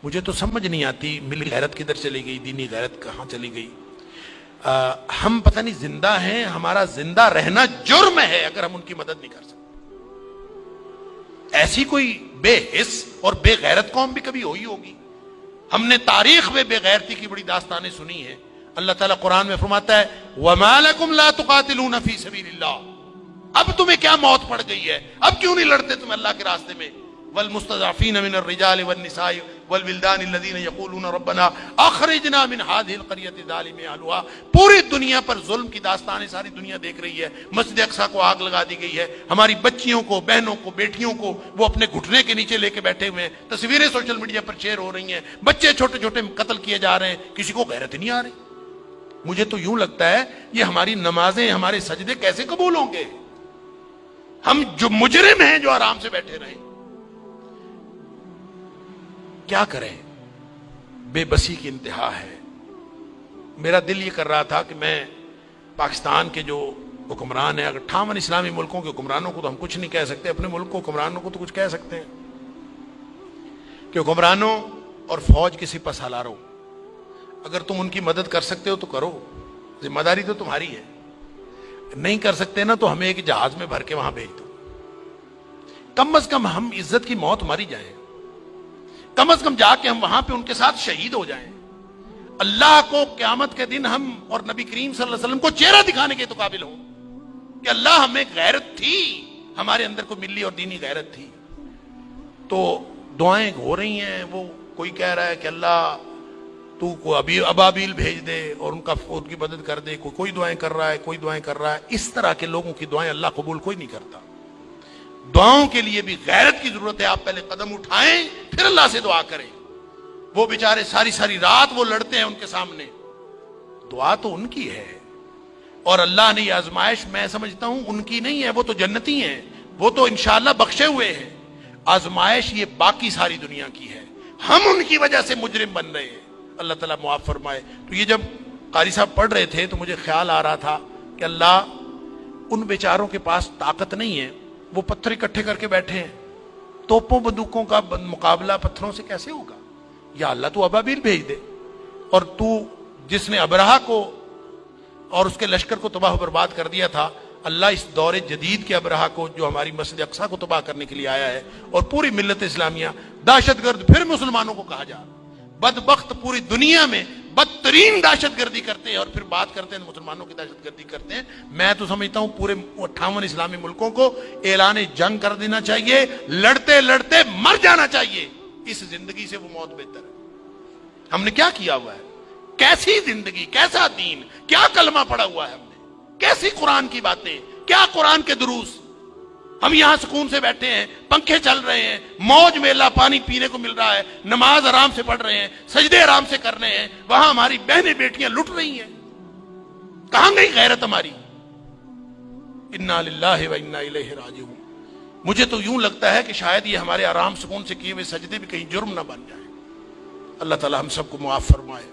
مجھے تو سمجھ نہیں آتی ملی غیرت کدھر چلی گئی، دینی غیرت کہاں چلی گئی۔ ہم پتہ نہیں زندہ ہیں، ہمارا زندہ رہنا جرم ہے اگر ہم ان کی مدد نہیں کر سکتے۔ ایسی کوئی بے حس اور بے غیرت قوم بھی کبھی ہوئی ہوگی؟ ہم نے تاریخ میں بے غیرتی کی بڑی داستانیں سنی ہیں۔ اللہ تعالیٰ قرآن میں فرماتا ہے وَمَا لَكُمْ لَا تُقَاتِلُونَ فِي سَبِيلِ اللَّهِ، اب تمہیں کیا موت پڑ گئی ہے، اب کیوں نہیں لڑتے تم اللہ کے راستے میں؟ وَالْمُسْتَضْعَفِينَ مِنَ الرِّجَالِ وَالنِّسَاءِ وَالْوِلْدَانِ الَّذِينَ يَقُولُونَ رَبَّنَا أَخْرِجْنَا مِنْ هَذِهِ الْقَرْيَةِ ظَالِمِ أَهْلُهَا، پوری دنیا پر ظلم کی داستانیں ساری دنیا دیکھ رہی ہے۔ مسجد اقصیٰ کو آگ لگا دی گئی ہے، ہماری بچیوں کو، بہنوں کو، بیٹیوں کو وہ اپنے گھٹنے کے نیچے لے کے بیٹھے ہوئے ہیں، تصویریں سوشل میڈیا پر شیئر ہو رہی ہیں، بچے چھوٹے چھوٹے قتل کیے جا رہے ہیں، کسی کو غیرت نہیں آ رہی۔ مجھے تو یوں لگتا ہے یہ ہماری نمازیں، ہمارے سجدے کیسے قبول ہوں گے؟ ہم جو مجرم ہیں جو آرام سے بیٹھے رہیں، کیا کریں؟ بے بسی کی انتہا ہے۔ میرا دل یہ کر رہا تھا کہ میں پاکستان کے جو حکمران ہیں، اگر 58 اسلامی ملکوں کے حکمرانوں کو تو ہم کچھ نہیں کہہ سکتے، اپنے ملک کو حکمرانوں کو تو کچھ کہہ سکتے ہیں کہ حکمرانوں اور فوج کے سپہ سالاروں، اگر تم ان کی مدد کر سکتے ہو تو کرو، ذمہ داری تو تمہاری ہے۔ نہیں کر سکتے نا تو ہمیں ایک جہاز میں بھر کے وہاں بھیج دو، کم از کم ہم عزت کی موت ماری جائیں، کم از کم جا کے ہم وہاں پہ ان کے ساتھ شہید ہو جائیں، اللہ کو قیامت کے دن ہم اور نبی کریم صلی اللہ علیہ وسلم کو چہرہ دکھانے کے تو قابل ہوں کہ اللہ ہمیں غیرت تھی، ہمارے اندر کوئی ملی اور دینی غیرت تھی۔ تو دعائیں ہو رہی ہیں، وہ کوئی کہہ رہا ہے کہ اللہ تو کو ابابیل بھیج دے اور ان کی مدد کر دے، کوئی دعائیں کر رہا ہے، کوئی دعائیں کر رہا ہے۔ اس طرح کے لوگوں کی دعائیں اللہ قبول کوئی نہیں کرتا۔ دعاؤں کے لیے بھی غیرت کی ضرورت ہے، آپ پہلے قدم اٹھائیں پھر اللہ سے دعا کریں۔ وہ بیچارے ساری ساری رات وہ لڑتے ہیں ان کے سامنے، دعا تو ان کی ہے، اور اللہ نے یہ آزمائش میں سمجھتا ہوں ان کی نہیں ہے، وہ تو جنتی ہیں، وہ تو انشاءاللہ بخشے ہوئے ہیں۔ آزمائش یہ باقی ساری دنیا کی ہے، ہم ان کی وجہ سے مجرم بن رہے ہیں۔ اللہ تعالیٰ معاف فرمائے۔ تو یہ جب قاری صاحب پڑھ رہے تھے تو مجھے خیال آ رہا تھا کہ اللہ ان بیچاروں کے پاس طاقت نہیں ہے، وہ پتھر اکٹھے کر کے بیٹھے ہیں، توپوں بندوقوں کا مقابلہ پتھروں سے کیسے ہوگا؟ یا اللہ تو ابابیل بھیج دے، اور تو جس نے ابرہہ کو اور اس کے لشکر کو تباہ و برباد کر دیا تھا، اللہ اس دور جدید کے ابرہہ کو جو ہماری مسجد اقصیٰ کو تباہ کرنے کے لیے آیا ہے اور پوری ملت اسلامیہ دہشت گرد پھر مسلمانوں کو کہا جا، بدبخت پوری دنیا میں بدترین دہشت گردی کرتے ہیں اور پھر بات کرتے ہیں مسلمانوں کی دہشت گردی کرتے ہیں۔ میں تو سمجھتا ہوں پورے 58 اسلامی ملکوں کو اعلان جنگ کر دینا چاہیے، لڑتے لڑتے مر جانا چاہیے، اس زندگی سے وہ موت بہتر ہے۔ ہم نے کیا کیا ہوا ہے؟ کیسی زندگی، کیسا دین، کیا کلمہ پڑا ہوا ہے ہم نے، کیسی قرآن کی باتیں، کیا قرآن کے دروس۔ ہم یہاں سکون سے بیٹھے ہیں، پنکھے چل رہے ہیں، موج میلہ پانی پینے کو مل رہا ہے، نماز آرام سے پڑھ رہے ہیں، سجدے آرام سے کر رہے ہیں، وہاں ہماری بہنیں بیٹیاں لٹ رہی ہیں۔ کہاں گئی غیرت ہماری؟ انا للہ و انا الیہ راجعون۔ مجھے تو یوں لگتا ہے کہ شاید یہ ہمارے آرام سکون سے کیے ہوئے سجدے بھی کہیں جرم نہ بن جائیں۔ اللہ تعالی ہم سب کو معاف فرمائے۔